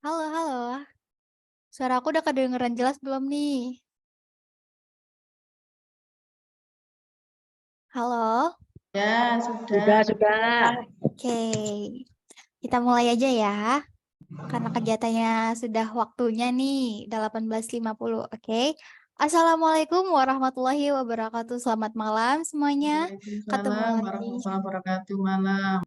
Halo halo. Suara aku udah kedengeran jelas belum nih? Halo? Ya, sudah. Sudah. Oke. Kita mulai aja ya. Karena kegiatannya sudah waktunya nih, 18.50. Oke. Assalamualaikum warahmatullahi wabarakatuh. Selamat malam semuanya. Ketemu Waalaikumsalam lagi. warahmatullahi wabarakatuh. Malam.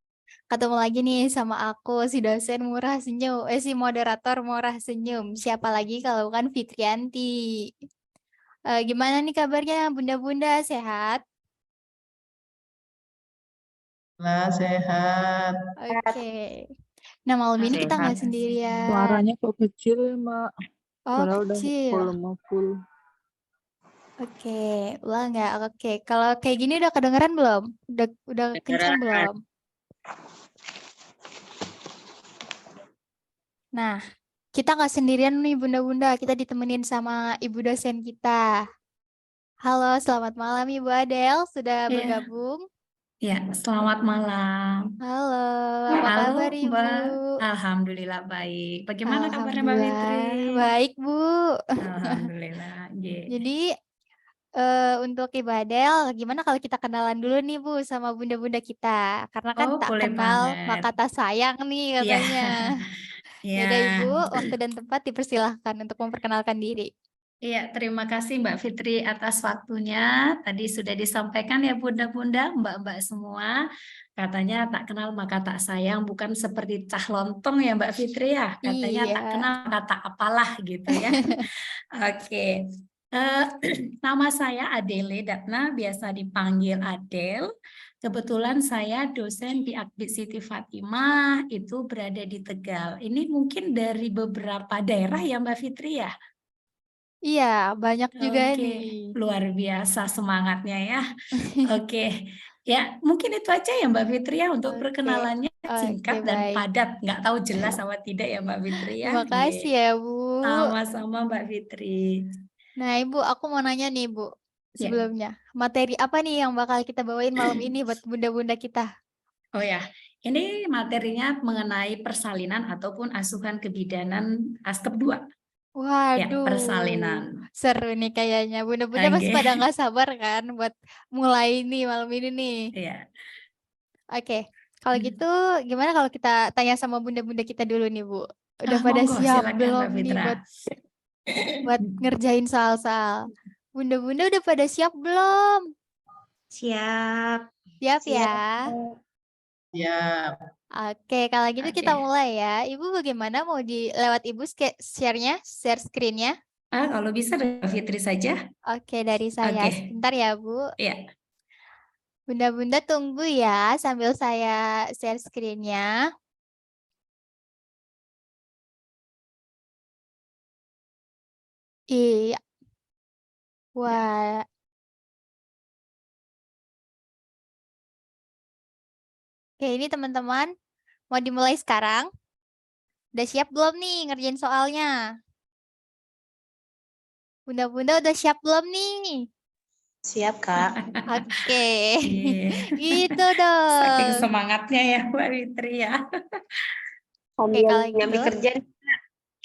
Ketemu lagi nih sama aku, si dosen murah senyum. Si moderator murah senyum. Siapa lagi kalau bukan Fitrianti. Gimana nih kabarnya bunda-bunda, sehat? Lah, sehat. Oke. Nah, malam ini kita Sehat. nggak sendirian. Suaranya kok kecil ya, Mbak? Oh, Padahal udah kecil. volume full. Oke, ulang nggak? Oke, kalau kayak gini udah kedengeran belum? Udah kencang Kedengeran. belum? Nah, kita nggak sendirian nih bunda-bunda. Kita ditemenin sama ibu dosen kita. Halo, selamat malam Ibu Adel. Sudah Ya, bergabung? ya, selamat malam. Halo, apa Halo, kabar Ibu? Mbak. Alhamdulillah baik. Bagaimana kabarnya Mbak Fitri? Alhamdulillah, baik Bu. Alhamdulillah, Jadi untuk Ibu Adel, gimana kalau kita kenalan dulu nih Bu sama bunda-bunda kita? Karena kan Oh, tak boleh kenal banget. maka tak sayang nih Iya, katanya. Ya udah Ibu, iya. waktu dan tempat dipersilahkan untuk memperkenalkan diri. Iya, terima kasih Mbak Fitri atas waktunya. Tadi sudah disampaikan ya Bunda-bunda, Mbak-mbak semua. Katanya tak kenal maka tak sayang, bukan seperti cah lontong ya Mbak Fitri ya. Katanya Iya. tak kenal maka tak apalah gitu ya. Oke. Eh, nama saya Adele Datna, biasa dipanggil Adel. Kebetulan saya dosen di Akbid Siti Fatimah, itu berada di Tegal. Ini mungkin dari beberapa daerah ya Mbak Fitri ya? Iya, banyak juga Oke, nih. luar biasa semangatnya ya. Oke, ya mungkin itu aja ya Mbak Fitri ya untuk Oke. perkenalannya Oke, singkat dan baik. padat. Nggak tahu jelas apa tidak ya Mbak Fitri ya. Terima Ye. kasih ya, Bu. Sama-sama Mbak Fitri. Nah, Ibu, aku mau nanya nih, Bu. Ya, Sebelumnya, materi apa nih yang bakal kita bawain malam ini buat bunda-bunda kita? oh ya, ini materinya mengenai persalinan ataupun asuhan kebidanan ASKEP 2. Ya, Waduh, persalinan. seru nih kayaknya. Bunda-bunda pasti pada Oke. nggak sabar kan buat mulai nih malam ini nih. Ya. Oke, kalau gitu gimana kalau kita tanya sama bunda-bunda kita dulu nih, Bu? Udah Ah, pada monggo siap silakan belum Mbak nih Fitra. buat ngerjain soal-soal? Bunda-bunda udah pada siap belum? Siap. Siap ya. Siap. Ya, Oke, kalau gitu kita Oke. mulai ya. Ibu bagaimana mau di lewat Ibu share-nya, share screen-nya? Kalau bisa Mbak Fitri saja. Oke, dari saya. Oke. Sebentar ya, Bu. Ya. Bunda-bunda tunggu ya sambil saya share screen-nya. Iya. Ya. Wah. Oke, ini teman-teman mau dimulai sekarang. Udah siap belum nih ngerjain soalnya? Bunda-bunda udah siap belum nih? Siap, Kak. Oke. Iya. Gitu Saking dong. semangatnya ya Mbak Fitri ya. Oke, Sambil kalau gitu. nyambi kerja.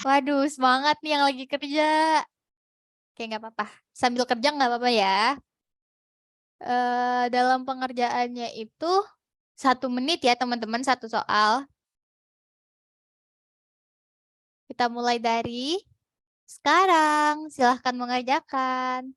Waduh, semangat nih yang lagi kerja. Oke, nggak apa-apa. Sambil kerja nggak apa-apa ya. Dalam pengerjaannya itu 1 menit ya teman-teman, satu soal. Kita mulai dari sekarang. Silahkan mengerjakan.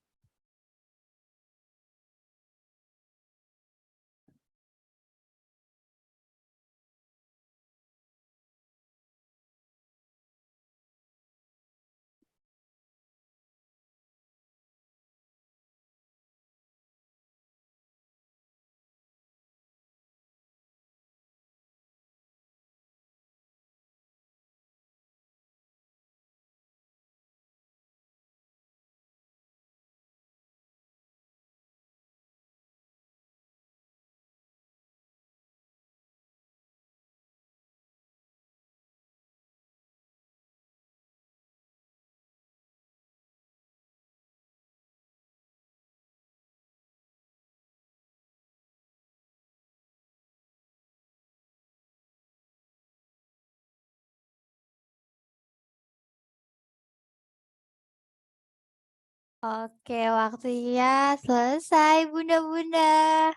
Oke, waktunya selesai, Bunda-Bunda.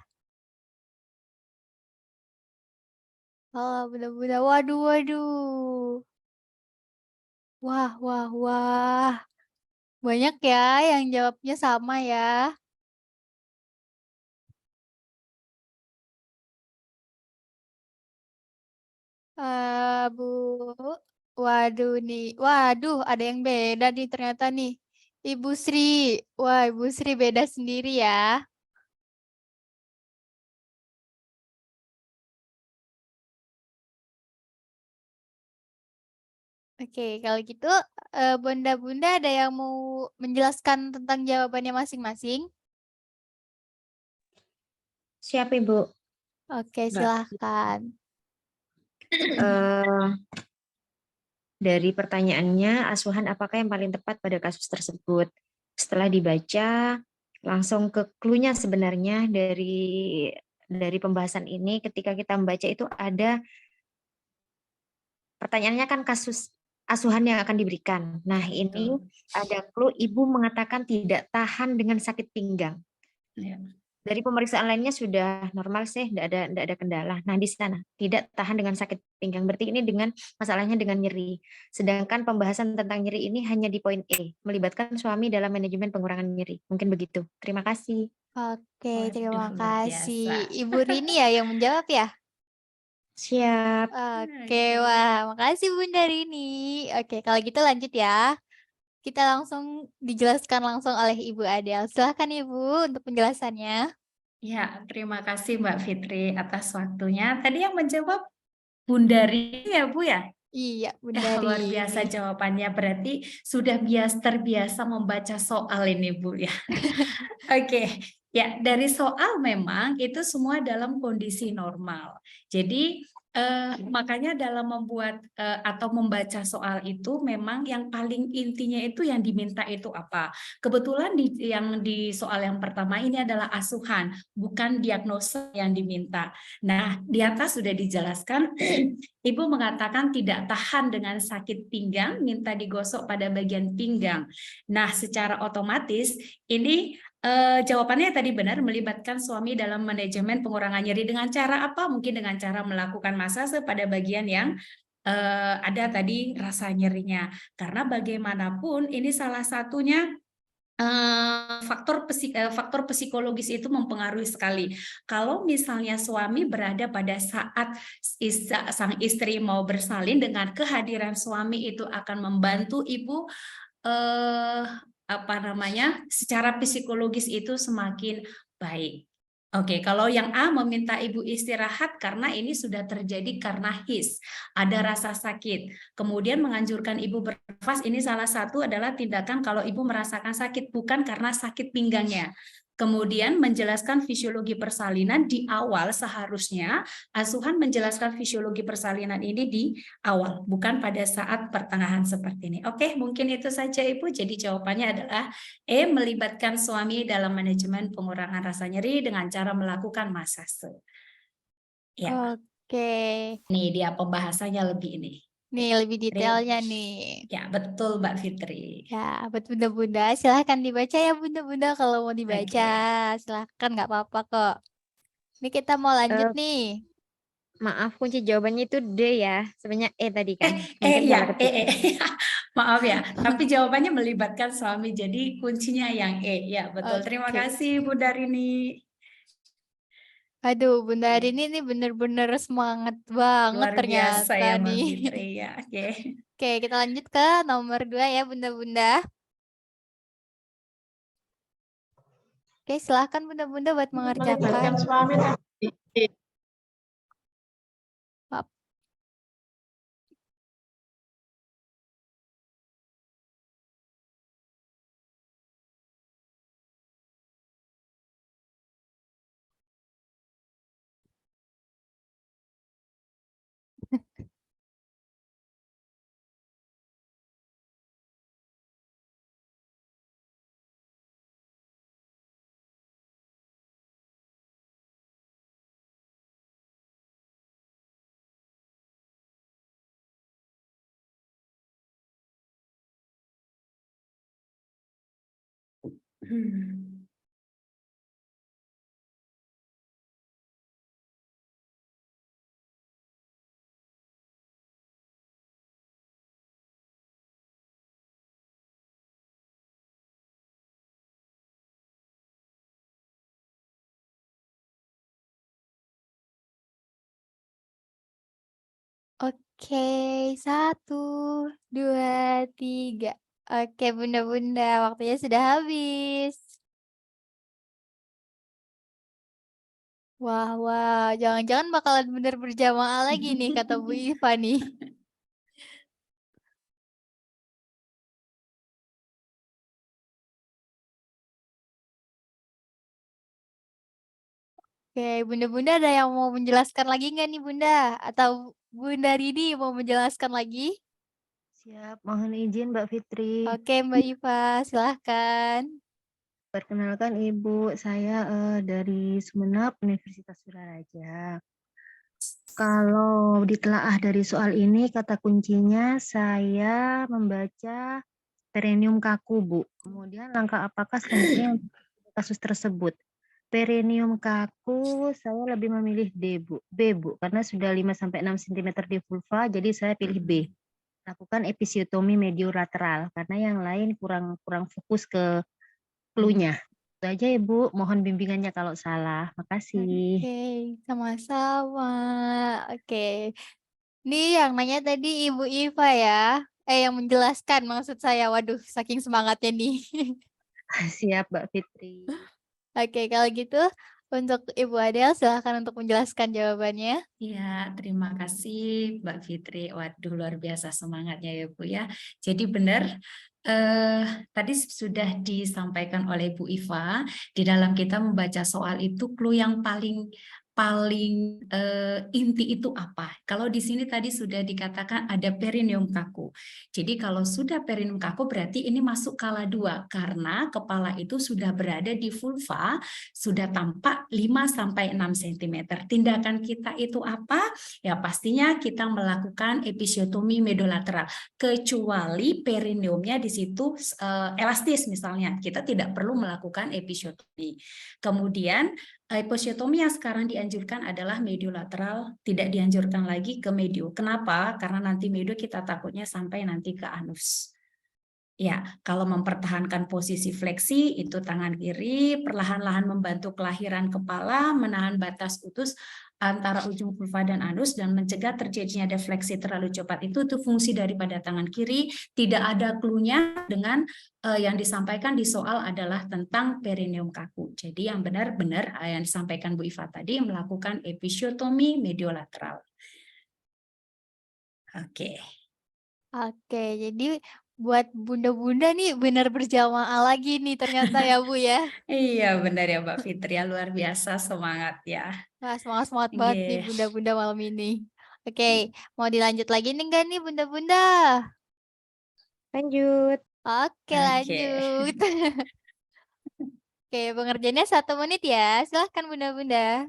Oh, Bunda-Bunda. Waduh, waduh. Wah, wah, wah. Banyak ya yang jawabnya sama ya. Bu. Waduh nih. Waduh, ada yang beda nih ternyata nih. Ibu Sri. Wah, Ibu Sri beda sendiri ya. Oke, kalau gitu Bunda-Bunda ada yang mau menjelaskan tentang jawabannya masing-masing? Siap, Ibu. Oke, Mbak. silahkan. Eh, dari pertanyaannya, asuhan apakah yang paling tepat pada kasus tersebut? Setelah dibaca, langsung ke clue-nya sebenarnya dari pembahasan ini, ketika kita membaca itu ada pertanyaannya kan kasus asuhan yang akan diberikan. Nah, ini Betul. ada clue ibu mengatakan tidak tahan dengan sakit pinggang. Ya. Dari pemeriksaan lainnya sudah normal sih, tidak ada kendala. Nah, di sana tidak tahan dengan sakit pinggang. Berarti ini dengan masalahnya dengan nyeri. Sedangkan pembahasan tentang nyeri ini hanya di poin E, melibatkan suami dalam manajemen pengurangan nyeri. Mungkin begitu. Terima kasih. Oke, Waduh, terima luar biasa. kasih. Ibu Rini ya yang menjawab ya? Siap. Oke, Oke. wah, makasih Bunda Rini. Oke, kalau gitu lanjut ya. Kita langsung dijelaskan langsung oleh Ibu Adel. Silahkan Ibu untuk penjelasannya. Ya, terima kasih Mbak Fitri atas waktunya. Tadi yang menjawab Bunda Rini ya Bu ya? Iya, Ya, Bunda luar biasa Rini. jawabannya. Berarti sudah terbiasa membaca soal ini Bu ya. Oke, ya dari soal memang itu semua dalam kondisi normal. Jadi makanya dalam membuat atau membaca soal itu memang yang paling intinya itu yang diminta itu apa. Kebetulan yang di soal yang pertama ini adalah asuhan, bukan diagnosa yang diminta. Nah, di atas sudah dijelaskan, Ibu mengatakan tidak tahan dengan sakit pinggang, minta digosok pada bagian pinggang. Nah, secara otomatis ini jawabannya tadi benar, melibatkan suami dalam manajemen pengurangan nyeri dengan cara apa? Mungkin dengan cara melakukan masase pada bagian yang ada tadi rasa nyerinya. Karena bagaimanapun ini salah satunya faktor psikologis itu mempengaruhi sekali. Kalau misalnya suami berada pada saat sang istri mau bersalin, dengan kehadiran suami itu akan membantu ibu apa namanya, secara psikologis itu semakin baik. Oke, kalau yang A meminta ibu istirahat karena ini sudah terjadi karena ada rasa sakit. Kemudian menganjurkan ibu bernafas, ini salah satu adalah tindakan kalau ibu merasakan sakit, bukan karena sakit pinggangnya. Kemudian menjelaskan fisiologi persalinan di awal, seharusnya asuhan menjelaskan fisiologi persalinan ini di awal, bukan pada saat pertengahan seperti ini. Oke, mungkin itu saja Ibu. Jadi jawabannya adalah E, melibatkan suami dalam manajemen pengurangan rasa nyeri dengan cara melakukan masase. Ya, Oke. nih dia pembahasannya lebih ini. Nih lebih detailnya nih. Ya, betul Mbak Fitri. Ya, buat Bunda-Bunda silahkan dibaca ya Bunda-Bunda kalau mau dibaca. Oke. Silahkan nggak apa-apa kok. Ini kita mau lanjut Eh, nih. maaf, kunci jawabannya itu D ya. Sebenarnya E tadi kan. Eh Mungkin ya, salah ketik. maaf ya. Tapi jawabannya melibatkan suami, jadi kuncinya yang E. Ya, betul. Terima Oke. kasih Bu Darini. Aduh, Bunda Rini ini bener-bener semangat banget Luar biasa ternyata ya Mbak nih. Fitri ya. Oke. Oke, kita lanjut ke nomor 2 ya Bunda-Bunda. Oke, silahkan Bunda-Bunda buat mengerjakan. Melibatkan suami tadi. Hmm. Oke, 1, 2, 3. Oke, Bunda-Bunda, waktunya sudah habis. Wah, wah, jangan-jangan bakalan bener berjamaah lagi nih kata Bu Iva nih. Oke, Bunda-Bunda ada yang mau menjelaskan lagi nggak nih Bunda? Atau Bunda Ridi mau menjelaskan lagi? Siap, mohon izin Mbak Fitri. Oke, Mbak Iva, silahkan. Perkenalkan Ibu, saya dari Sumeneb, Universitas Surakarta. Kalau ditelaah dari soal ini, kata kuncinya saya membaca perineum kaku, Bu. Kemudian langkah apakah selanjutnya untuk kasus tersebut? Perineum kaku, saya lebih memilih D, Bu. B, Bu, karena sudah 5-6 cm di vulva, jadi saya pilih B. Lakukan episiotomi mediolateral, karena yang lain kurang fokus ke clue-nya. Itu aja Ibu, mohon bimbingannya kalau salah. Makasih. Oke, sama-sama. Oke, ini yang nanya tadi Ibu Iva ya? Yang menjelaskan maksud saya. Waduh, saking semangatnya nih. Siap Mbak Fitri. Oke, kalau gitu untuk Ibu Adel silahkan untuk menjelaskan jawabannya. Ya, terima kasih Mbak Fitri. Waduh, luar biasa semangatnya ya Bu ya. Jadi benar, tadi sudah disampaikan oleh Bu Iva, di dalam kita membaca soal itu clue yang paling inti itu apa? Kalau di sini tadi sudah dikatakan ada perineum kaku. Jadi kalau sudah perineum kaku berarti ini masuk kala 2 karena kepala itu sudah berada di vulva, sudah tampak 5-6 cm. Tindakan kita itu apa? Ya pastinya kita melakukan episiotomi mediolateral. Kecuali perineumnya di situ elastis misalnya, kita tidak perlu melakukan episiotomi. Kemudian episiotomi yang sekarang dianjurkan adalah mediolateral, tidak dianjurkan lagi ke medio. Kenapa? Karena nanti medio kita takutnya sampai nanti ke anus. Ya, kalau mempertahankan posisi fleksi, itu tangan kiri, perlahan-lahan membantu kelahiran kepala, menahan batas utus antara ujung vulva dan anus, dan mencegah terjadinya defleksi terlalu cepat. Itu fungsi daripada tangan kiri. Tidak ada clue-nya dengan yang disampaikan di soal adalah tentang perineum kaku. Jadi yang benar-benar yang disampaikan Bu Iva tadi, melakukan episiotomi mediolateral. Oke. Oke, jadi buat bunda-bunda nih benar berjamaah lagi nih ternyata ya Bu ya. Iya benar ya Mbak Fitri, ya luar biasa semangat ya. Wah, semangat-semangat banget nih Oke. bunda-bunda malam ini. Oke, mau dilanjut lagi nih enggak nih bunda-bunda? Lanjut. Oke, Oke. lanjut. Oke, pengerjaannya 1 menit ya. Silahkan bunda-bunda.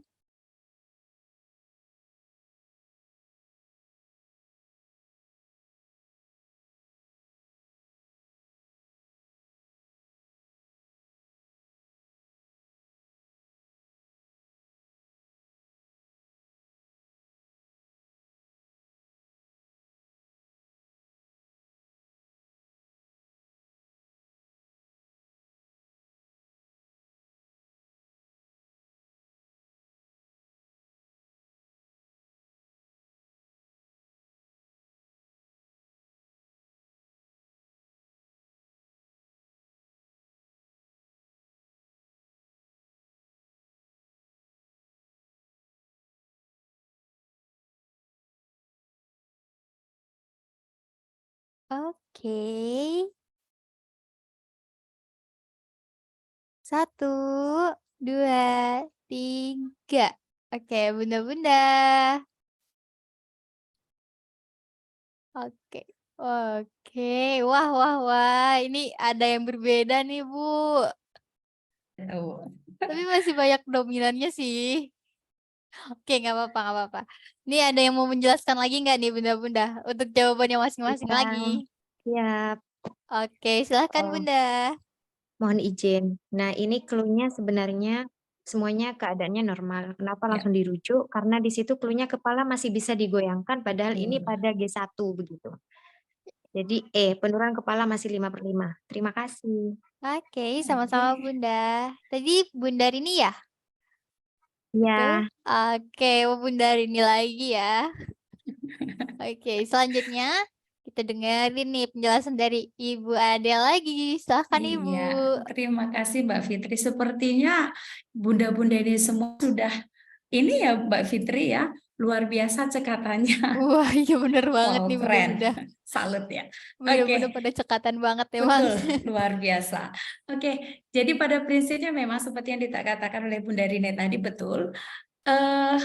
Oke. 1, 2, 3. Oke, bunda-bunda. Oke. Oke. Wah, wah, wah. Ini ada yang berbeda nih, Bu. Oh. Tapi masih banyak dominannya sih. Oke, nggak apa-apa, nggak apa-apa. Ini ada yang mau menjelaskan lagi nggak nih bunda-bunda? Untuk jawabannya masing-masing Siap. lagi. Siap. Oke, silahkan Oh, bunda. Mohon izin. Nah, ini clue-nya sebenarnya semuanya keadaannya normal. Kenapa Ya. langsung dirujuk? Karena di situ clue-nya kepala masih bisa digoyangkan, padahal ini Betul. pada G1 begitu. Jadi penurunan kepala masih 5/5. Terima kasih. Oke, sama-sama Oke. Bunda. Tadi Bunda Rini ya? Ya, Oke, Bunda Rini lagi ya. Oke, selanjutnya kita dengerin nih penjelasan dari Ibu Adel lagi. Silahkan Ibu. Iya, terima kasih Mbak Fitri. Sepertinya bunda-bunda ini semua sudah ini ya Mbak Fitri ya, luar biasa cekatannya. Wah, iya bener banget Wow, nih keren. Bunda-Bunda. Salut ya. Bunda-Bunda Oke, pada cekatan banget emang. betul, luar biasa. Oke, jadi pada prinsipnya memang seperti yang dikatakan oleh Bunda Rine tadi betul. Eh,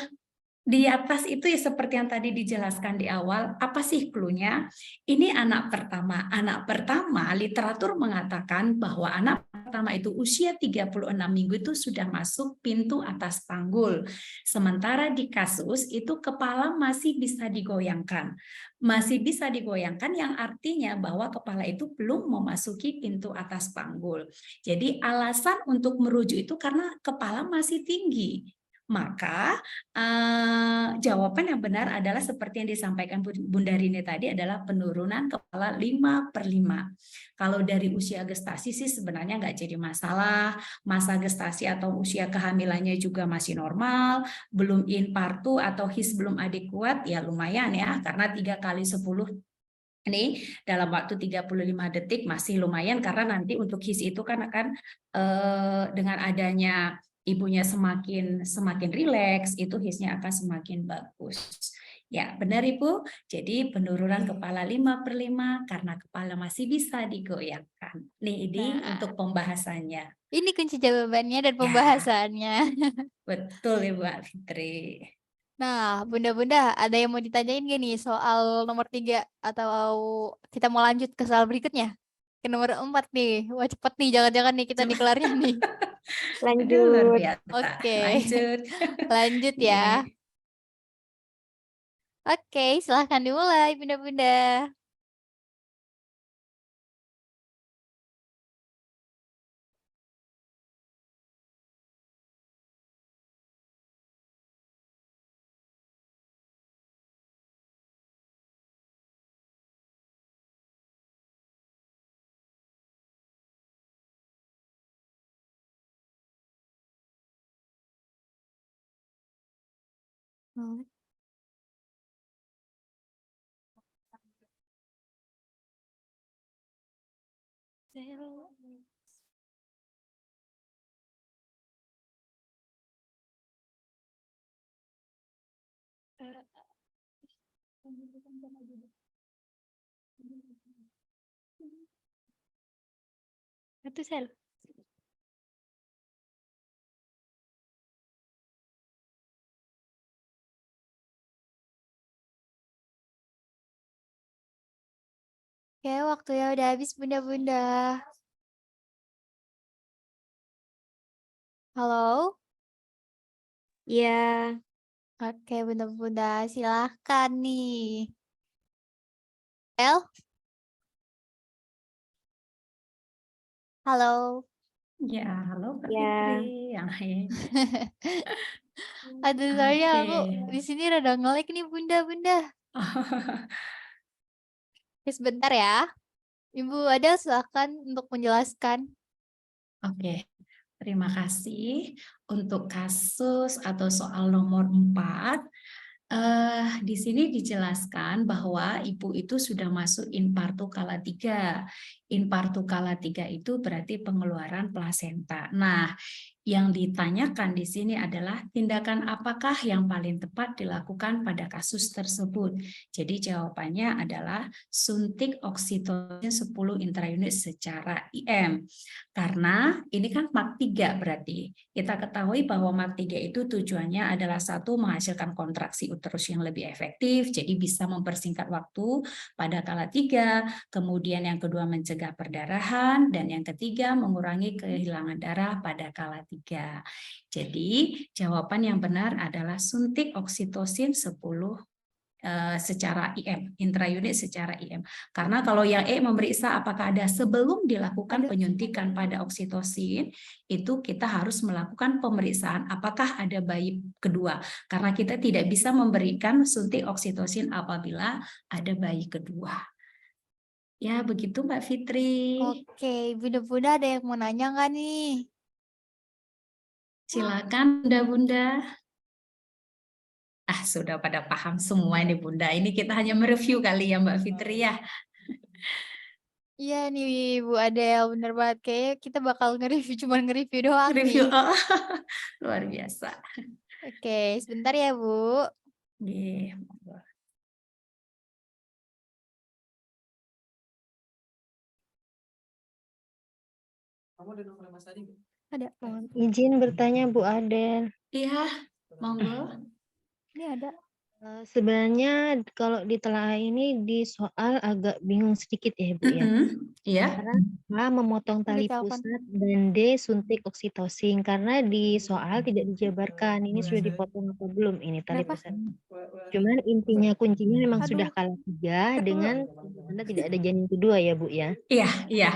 Di atas itu ya seperti yang tadi dijelaskan di awal, apa sih clue-nya? Ini anak pertama. Anak pertama, literatur mengatakan bahwa anak pertama itu usia 36 minggu itu sudah masuk pintu atas panggul. Sementara di kasus itu kepala masih bisa digoyangkan. Masih bisa digoyangkan yang artinya bahwa kepala itu belum memasuki pintu atas panggul. Jadi alasan untuk merujuk itu karena kepala masih tinggi. Maka jawaban yang benar adalah seperti yang disampaikan Bunda Rini tadi adalah penurunan kepala 5/5. Kalau dari usia gestasi sih sebenarnya nggak jadi masalah, masa gestasi atau usia kehamilannya juga masih normal, belum infartu atau HIS belum adekuat, ya lumayan ya, karena 3 kali 10 ini dalam waktu 35 detik masih lumayan karena nanti untuk HIS itu kan akan dengan adanya ibunya semakin rileks, itu HIS-nya akan semakin bagus. Ya, benar Ibu. Jadi penurunan kepala 5/5 karena kepala masih bisa digoyangkan. Nih, ini Nah, untuk pembahasannya. ini kunci jawabannya dan Ya, pembahasannya. betul Ibu Fitri. Nah, Bunda-Bunda, ada yang mau ditanyain gak nih soal nomor 3? Atau kita mau lanjut ke soal berikutnya? Ke nomor 4 nih. Wah, cepet nih, jangan-jangan nih kita nih kelarnya nih. Aduh, luar lanjut. biasa. Oke, Lanjut. lanjut ya. Nih. Oke, silahkan dimulai, Bunda-Bunda. Hmm. Itu sel. Oke, waktunya udah habis, Bunda-Bunda. Halo? Ya, Oke, Bunda-Bunda, silahkan nih. El? Halo? Ya, halo Kak ya. Fitri. Aduh, soalnya Oke. aku di sini rada nge-lag nih, Bunda-Bunda. Ya, sebentar ya. Ibu ada silahkan untuk menjelaskan. Oke, terima kasih untuk kasus atau soal nomor 4. Di sini dijelaskan bahwa ibu itu sudah masuk infartu kala 3. Infartu kala 3 itu berarti pengeluaran plasenta. Nah, yang ditanyakan di sini adalah tindakan apakah yang paling tepat dilakukan pada kasus tersebut. Jadi jawabannya adalah suntik oksitosin 10 intraunit secara IM. Karena ini kan MAK3 berarti. Kita ketahui bahwa MAK3 itu tujuannya adalah satu, menghasilkan kontraksi uterus yang lebih efektif, jadi bisa mempersingkat waktu pada kala 3, kemudian yang kedua mencegah perdarahan, dan yang ketiga mengurangi kehilangan darah pada kala 3. Jadi jawaban yang benar adalah suntik oksitosin 10 secara IM, intraunit secara IM. Karena kalau yang E memeriksa apakah ada sebelum dilakukan penyuntikan pada oksitosin, itu kita harus melakukan pemeriksaan apakah ada bayi kedua. Karena kita tidak bisa memberikan suntik oksitosin apabila ada bayi kedua. Ya, begitu Mbak Fitri. Oke, Bunda-Bunda ada yang mau nanya nggak nih? Silakan Bunda-Bunda. Sudah pada paham semua ini Bunda. Ini kita hanya mereview kali ya Mbak Fitri ya. Iya nih Bu Adel, bener banget. Kayaknya kita bakal nge-review, cuma nge-review doang Review, nih. luar biasa. Oke, sebentar ya Bu. Nih. Ada. Mohon izin bertanya Bu Adel. Iya, monggo. Ini ada. Sebenarnya kalau ditelaah ini di soal agak bingung sedikit ya Bu ya. Iya. Karena A memotong tali telepon. pusat dan D suntik oksitosin karena di soal tidak dijabarkan ini sudah dipotong atau belum ini tali Kenapa? pusat. Cuman intinya kuncinya memang Aduh. sudah kalah 3 dengan tanda tidak ada janin kedua ya Bu ya. Iya, iya.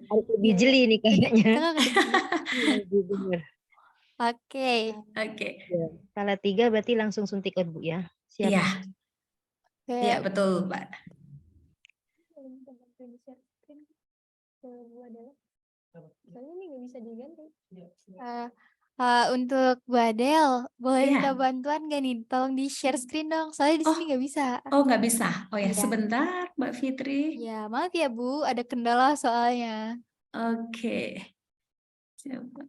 Harus lebih jeli nih kayaknya. Kita nggak kedengeran. Iya, Bu, bener. Oke. Oke. Ya, kalah 3 berarti langsung suntik kan Bu ya. Siap. Iya, iya Oke. betul Mbak. Untuk Bu Adel, boleh Iya. minta bantuan gak nih? Tolong di share screen dong, soalnya di Oh. sini nggak bisa. Oh, nggak bisa. Oh ya, Iya. sebentar Mbak Fitri. Ya, maaf ya Bu, ada kendala soalnya. Oke. Coba.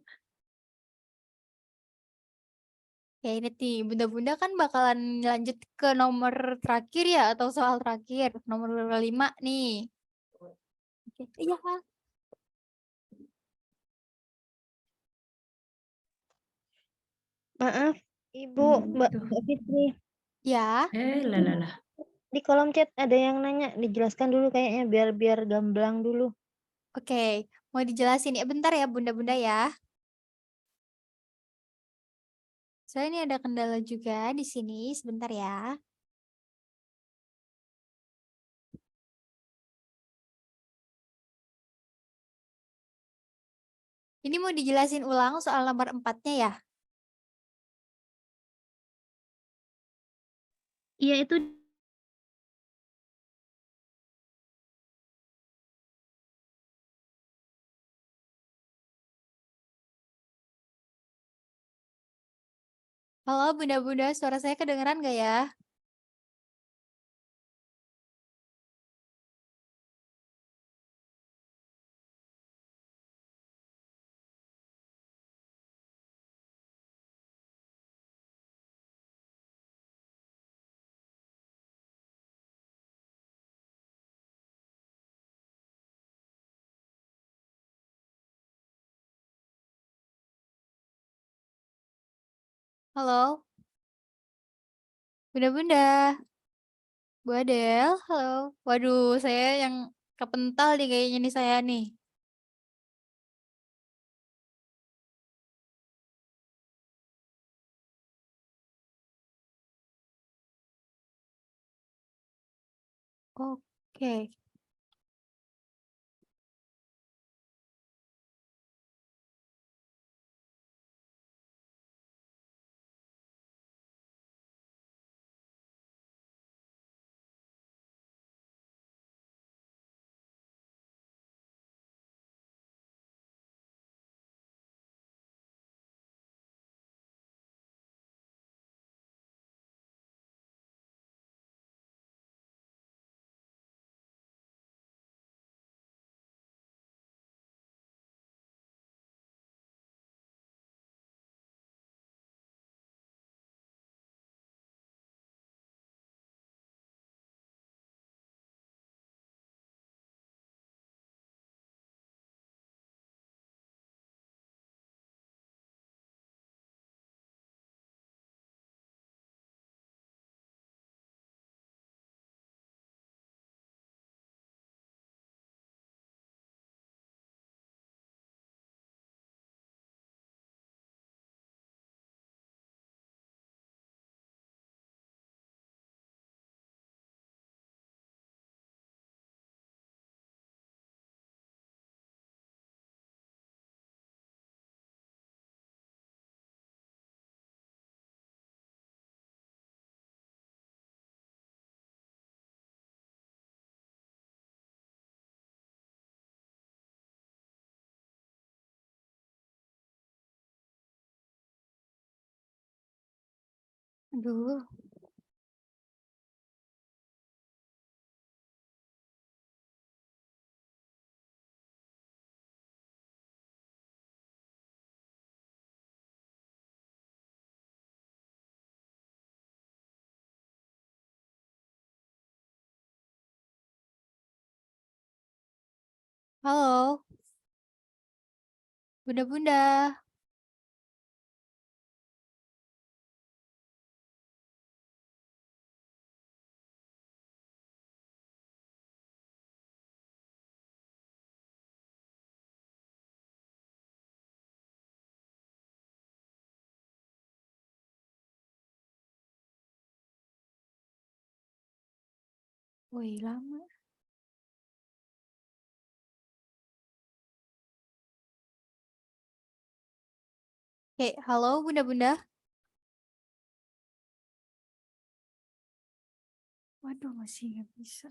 Ya ini nih, Bunda-Bunda kan bakalan lanjut ke nomor terakhir ya, atau soal terakhir, nomor 5 nih. Oke. Iya, Kak. Maaf, Ibu Mbak Fitri. Ya. Lah. Di kolom chat ada yang nanya, dijelaskan dulu kayaknya biar gamblang dulu. Oke, mau dijelasin ya bentar ya Bunda-Bunda ya. Soalnya ini ada kendala juga di sini, sebentar ya. Ini mau dijelasin ulang soal nomor 4-nya ya? Iya itu Halo Bunda-Bunda, suara saya kedengeran gak ya? Halo? Bunda-Bunda? Bu Adel, halo? Waduh, saya yang kepental nih kayaknya nih saya nih. Oke. Aduh. Halo, Bunda-bunda. Wih, lama. Oke, halo Bunda-bunda. Waduh, masih nggak bisa.